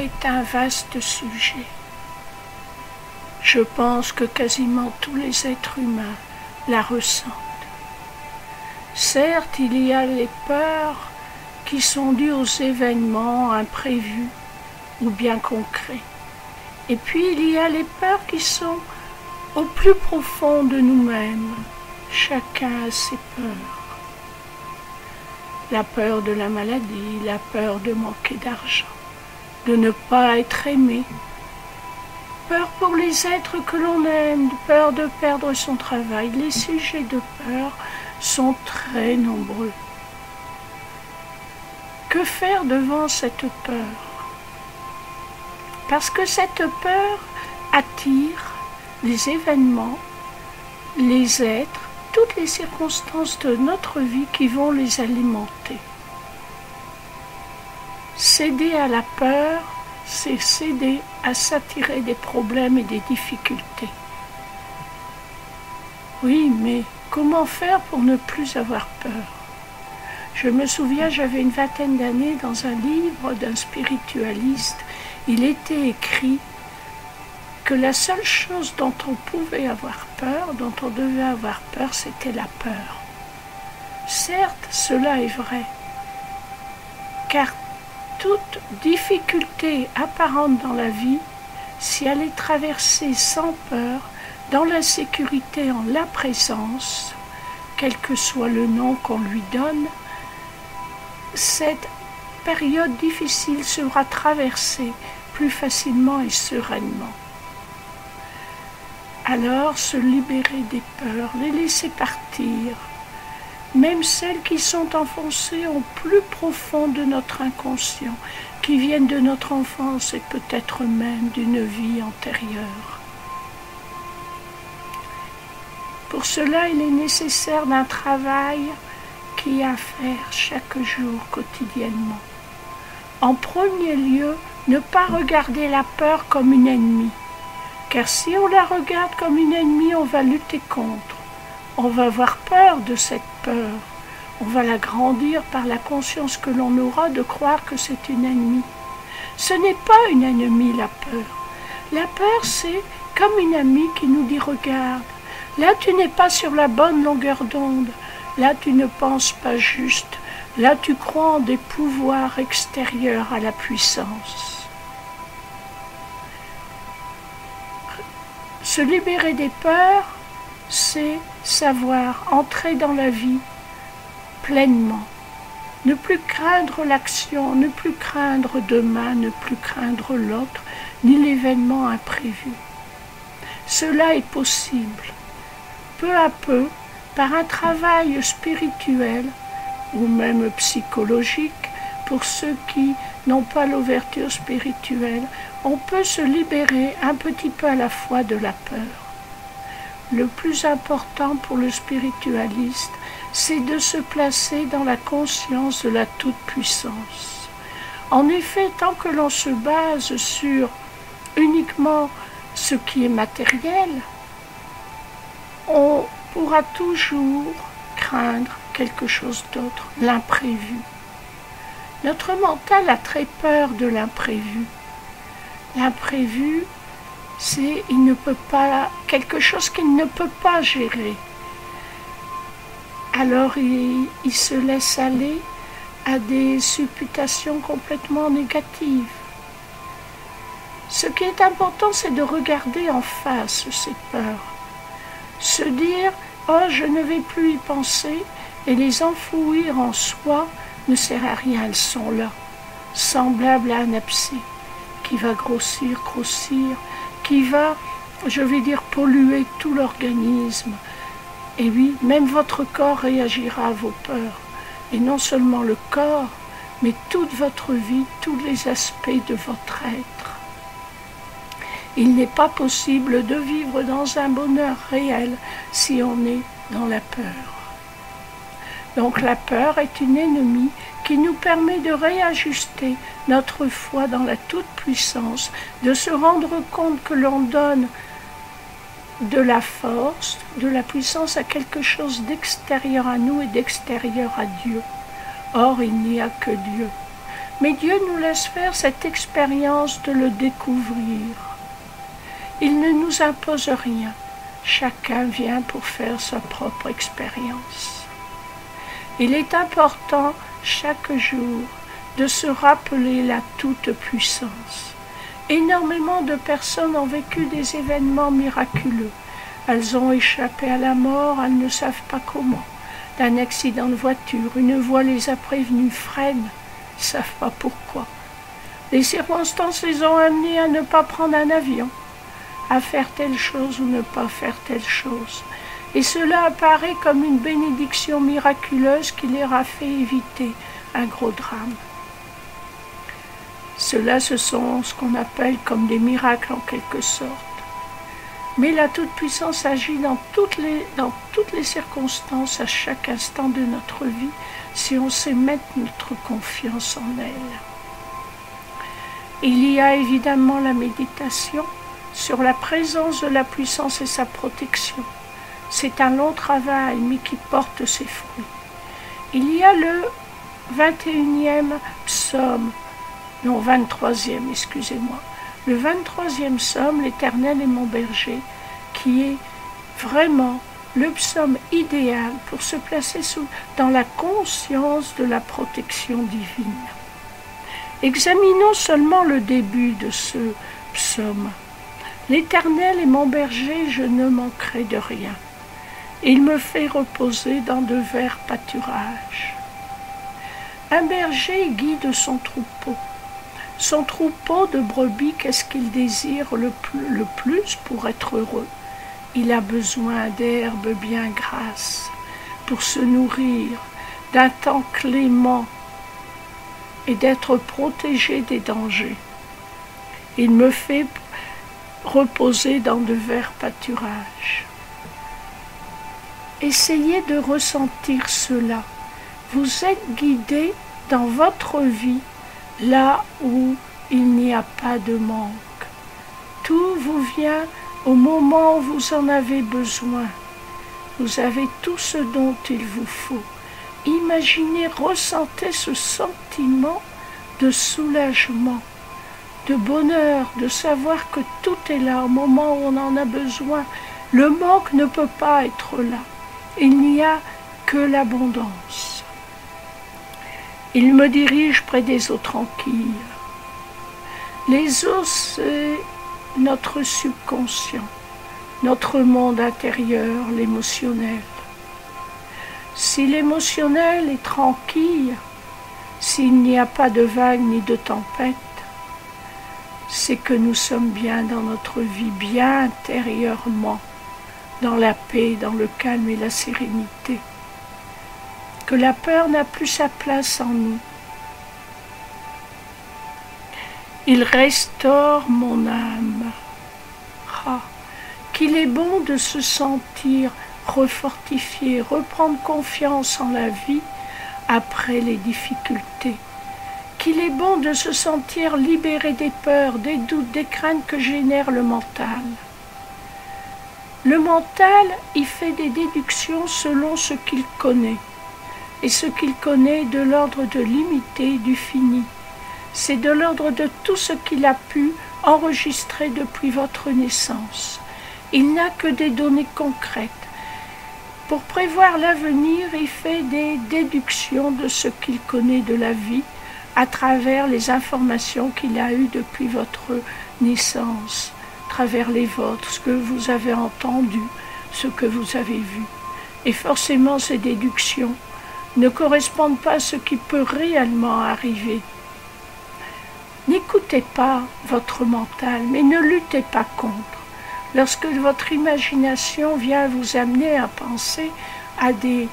est un vaste sujet. Je pense que quasiment tous les êtres humains la ressentent. Certes, il y a les peurs qui sont dues aux événements imprévus ou bien concrets. Et puis il y a les peurs qui sont au plus profond de nous-mêmes. Chacun a ses peurs. La peur de la maladie, la peur de manquer d'argent, de ne pas être aimé, peur pour les êtres que l'on aime, peur de perdre son travail. Les sujets de peur sont très nombreux. Que faire devant cette peur? Parce que cette peur attire les événements, les êtres, toutes les circonstances de notre vie qui vont les alimenter. Céder à la peur, c'est céder à s'attirer des problèmes et des difficultés. Oui, mais comment faire pour ne plus avoir peur? Je me souviens, j'avais une vingtaine d'années, dans un livre d'un spiritualiste, il était écrit que la seule chose dont on pouvait avoir peur, dont on devait avoir peur, c'était la peur. Certes, cela est vrai, car toute difficulté apparente dans la vie, si elle est traversée sans peur, dans la sécurité, en la présence, quel que soit le nom qu'on lui donne, cette période difficile sera traversée plus facilement et sereinement. Alors se libérer des peurs, les laisser partir, même celles qui sont enfoncées au plus profond de notre inconscient, qui viennent de notre enfance et peut-être même d'une vie antérieure. Pour cela, il est nécessaire d'un travail qui est à faire chaque jour, quotidiennement. En premier lieu, ne pas regarder la peur comme une ennemie, car si on la regarde comme une ennemie, on va lutter contre. On va avoir peur de cette peur. On va la grandir par la conscience que l'on aura de croire que c'est une ennemie. Ce n'est pas une ennemie, la peur. La peur, c'est comme une amie qui nous dit « Regarde, là tu n'es pas sur la bonne longueur d'onde, là tu ne penses pas juste, là tu crois en des pouvoirs extérieurs à la puissance. » Se libérer des peurs, c'est savoir entrer dans la vie pleinement. Ne plus craindre l'action, ne plus craindre demain, ne plus craindre l'autre, ni l'événement imprévu. Cela est possible, peu à peu, par un travail spirituel ou même psychologique, pour ceux qui n'ont pas l'ouverture spirituelle, on peut se libérer un petit peu à la fois de la peur. Le plus important pour le spiritualiste, c'est de se placer dans la conscience de la toute-puissance. En effet, tant que l'on se base sur uniquement ce qui est matériel, on pourra toujours craindre quelque chose d'autre, l'imprévu. Notre mental a très peur de l'imprévu. L'imprévu, c'est quelque chose qu'il ne peut pas gérer. Alors il se laisse aller à des supputations complètement négatives. Ce qui est important, c'est de regarder en face ces peurs. Se dire « Oh, je ne vais plus y penser » et les enfouir en soi ne sert à rien, elles sont là, semblables à un abcès qui va grossir, qui va, polluer tout l'organisme. Et oui, même votre corps réagira à vos peurs. Et non seulement le corps, mais toute votre vie, tous les aspects de votre être. Il n'est pas possible de vivre dans un bonheur réel si on est dans la peur. Donc la peur est une ennemie qui nous permet de réajuster notre foi dans la toute-puissance, de se rendre compte que l'on donne de la force, de la puissance à quelque chose d'extérieur à nous et d'extérieur à Dieu. Or, il n'y a que Dieu. Mais Dieu nous laisse faire cette expérience de le découvrir. Il ne nous impose rien. Chacun vient pour faire sa propre expérience. Il est important chaque jour de se rappeler la toute-puissance. Énormément de personnes ont vécu des événements miraculeux. Elles ont échappé à la mort, elles ne savent pas comment. D'un accident de voiture, une voix les a prévenues, freinent, ils ne savent pas pourquoi. Les circonstances les ont amenés à ne pas prendre un avion, à faire telle chose ou ne pas faire telle chose. Et cela apparaît comme une bénédiction miraculeuse qui leur a fait éviter un gros drame. Cela, ce sont ce qu'on appelle comme des miracles en quelque sorte. Mais la toute-puissance agit dans toutes les circonstances, à chaque instant de notre vie, si on sait mettre notre confiance en elle. Il y a évidemment la méditation sur la présence de la puissance et sa protection. C'est un long travail, mais qui porte ses fruits. Il y a le 21e psaume, non 23e, excusez-moi. Le 23e psaume, l'Éternel est mon berger, qui est vraiment le psaume idéal pour se placer dans la conscience de la protection divine. Examinons seulement le début de ce psaume. L'Éternel est mon berger, je ne manquerai de rien. Il me fait reposer dans de verts pâturages. Un berger guide son troupeau. Son troupeau de brebis, qu'est-ce qu'il désire le plus pour être heureux? Il a besoin d'herbes bien grasses pour se nourrir, d'un temps clément et d'être protégé des dangers. Il me fait reposer dans de verts pâturages. Essayez de ressentir cela. Vous êtes guidé dans votre vie là où il n'y a pas de manque. Tout vous vient au moment où vous en avez besoin. Vous avez tout ce dont il vous faut. Imaginez, ressentez ce sentiment de soulagement, de bonheur, de savoir que tout est là au moment où on en a besoin. Le manque ne peut pas être là. Il n'y a que l'abondance. Il me dirige près des eaux tranquilles. Les eaux, c'est notre subconscient, notre monde intérieur, l'émotionnel. Si l'émotionnel est tranquille, s'il n'y a pas de vagues ni de tempêtes, c'est que nous sommes bien dans notre vie, bien intérieurement, dans la paix, dans le calme et la sérénité. Que la peur n'a plus sa place en nous. Il restaure mon âme. Ah, qu'il est bon de se sentir refortifié, reprendre confiance en la vie après les difficultés. Qu'il est bon de se sentir libéré des peurs, des doutes, des craintes que génère le mental. Le mental, il fait des déductions selon ce qu'il connaît. Et ce qu'il connaît est de l'ordre de l'imité, du fini. C'est de l'ordre de tout ce qu'il a pu enregistrer depuis votre naissance. Il n'a que des données concrètes. Pour prévoir l'avenir, il fait des déductions de ce qu'il connaît de la vie à travers les informations qu'il a eues depuis votre naissance, à travers les vôtres, ce que vous avez entendu, ce que vous avez vu. Et forcément, ces déductions ne correspondent pas à ce qui peut réellement arriver. N'écoutez pas votre mental, mais ne luttez pas contre. Lorsque votre imagination vient vous amener à penser à des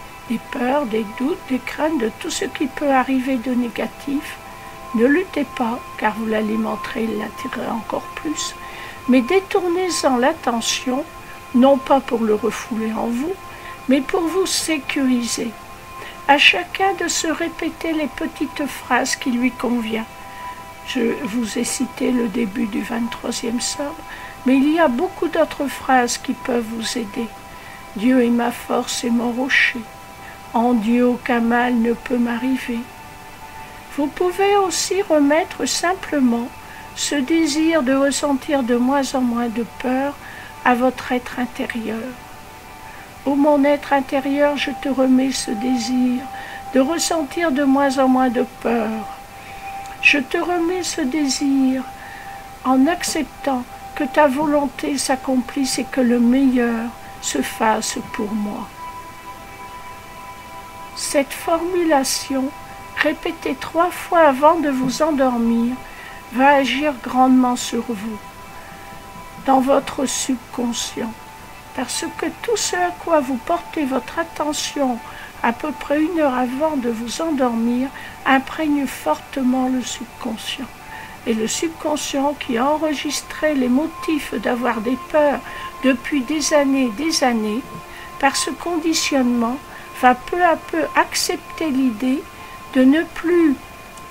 peurs, des doutes, des craintes, de tout ce qui peut arriver de négatif, ne luttez pas, car vous l'alimenterez et l'attirerez encore plus, mais détournez-en l'attention, non pas pour le refouler en vous, mais pour vous sécuriser. À chacun de se répéter les petites phrases qui lui conviennent. Je vous ai cité le début du 23e psaume, mais il y a beaucoup d'autres phrases qui peuvent vous aider. Dieu est ma force et mon rocher. En Dieu aucun mal ne peut m'arriver. Vous pouvez aussi remettre simplement ce désir de ressentir de moins en moins de peur à votre être intérieur. Ô mon être intérieur, je te remets ce désir de ressentir de moins en moins de peur. Je te remets ce désir en acceptant que ta volonté s'accomplisse et que le meilleur se fasse pour moi. Cette formulation, répétée 3 fois avant de vous endormir, va agir grandement sur vous, dans votre subconscient, parce que tout ce à quoi vous portez votre attention à peu près 1 heure avant de vous endormir imprègne fortement le subconscient. Et le subconscient qui a enregistré les motifs d'avoir des peurs depuis des années, par ce conditionnement, va peu à peu accepter l'idée de ne plus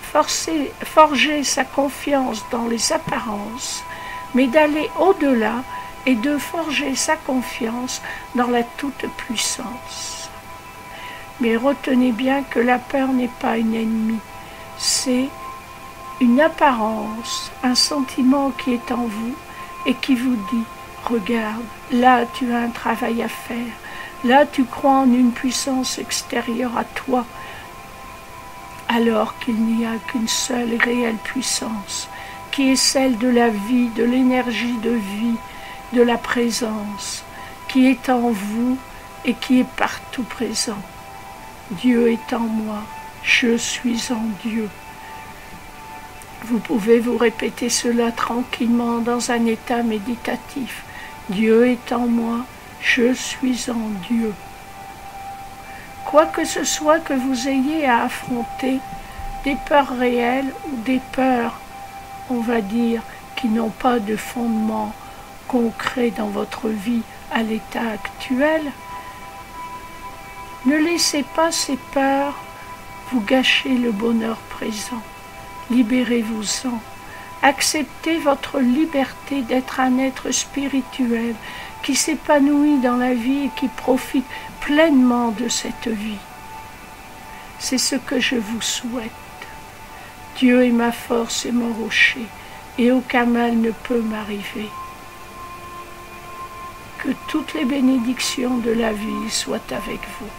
forger sa confiance dans les apparences, mais d'aller au-delà et de forger sa confiance dans la toute-puissance. Mais retenez bien que la peur n'est pas une ennemie, c'est une apparence, un sentiment qui est en vous et qui vous dit « Regarde, là tu as un travail à faire, là tu crois en une puissance extérieure à toi, alors qu'il n'y a qu'une seule et réelle puissance, qui est celle de la vie, de l'énergie de vie, de la présence, qui est en vous et qui est partout présent. Dieu est en moi, je suis en Dieu. » Vous pouvez vous répéter cela tranquillement dans un état méditatif. Dieu est en moi, je suis en Dieu. Quoi que ce soit que vous ayez à affronter, des peurs réelles ou des peurs, on va dire, qui n'ont pas de fondement concret dans votre vie à l'état actuel, ne laissez pas ces peurs vous gâcher le bonheur présent. Libérez-vous-en. Acceptez votre liberté d'être un être spirituel qui s'épanouit dans la vie et qui profite pleinement de cette vie. C'est ce que je vous souhaite. Dieu est ma force et mon rocher, et aucun mal ne peut m'arriver. Que toutes les bénédictions de la vie soient avec vous.